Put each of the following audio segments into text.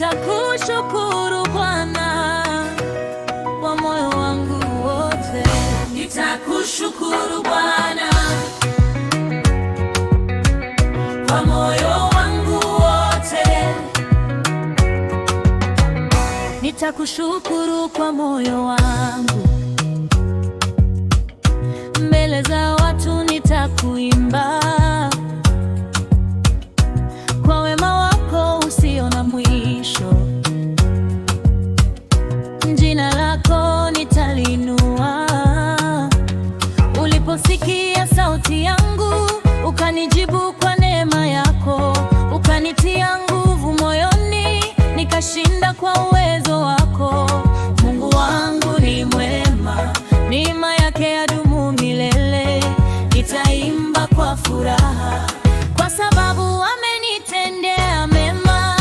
nitakushukuru Bwana kwa moyo wangu wote. Nitakushukuru Bwana kwa moyo wangu wote. Nitakushukuru kwa moyo wangu, mbele za watu nitakuimba kwa wema wako usio na mwisho. Jina lako nitalinua. Uliposikia sauti yangu, ukanijibu kwa neema yako, ukanitia nguvu moyoni, nikashinda kwa uwezo wako. Mungu wangu ni mwema, neema yake yadumu milele. Nitaimba kwa furaha kwa sababu amenitendea mema.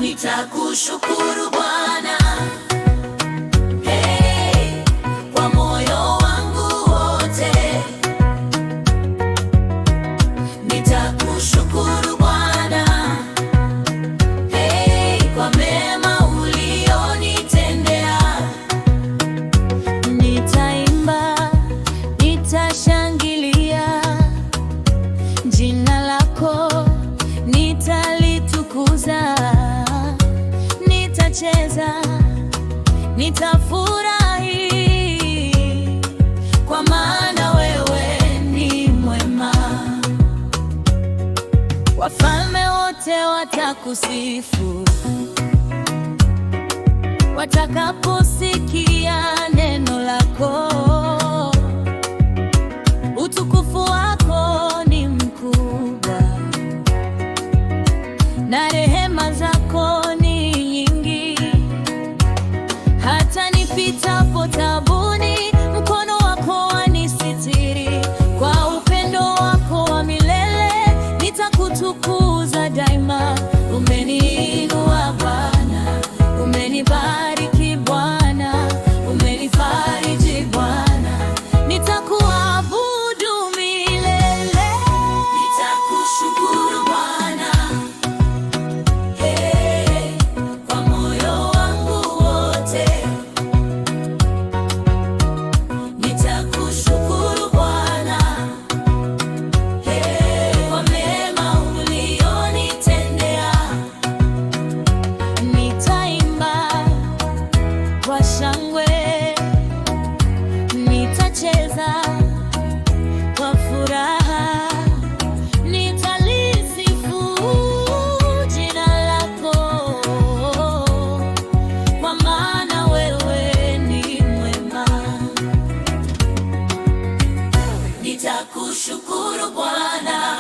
Nitakushukuru Bwana, hey, kwa moyo wangu wote. Nitakushukuru Bwana, hey, kwa mema ulionitendea. Nitaimba, nitashangilia, jina lako nitalitukuza. Nitacheza, nitafurahi, kwa maana wewe ni mwema. Wafalme wote watakusifu watakaposikia neno lako. Utukufu wako ni mkubwa na rehema zako ni nyingi. Hata nipitapo taabuni, mkono wako wanisitiri. Kwa upendo wako wa milele nitakutukuza daima. Umeniinua Bwana, umenibariki Bwana, umenifariji Bwana. Nitakuabudu milele. Nitakushukuru Bwana, hey, kwa moyo wangu wote. Nitakushukuru Bwana, hey, kwa mema ulionitendea. Nitaimba kwa shangwe, nitacheza kwa furaha, nitalisifu jina lako, kwa maana wewe ni mwema. Nitakushukuru Bwana.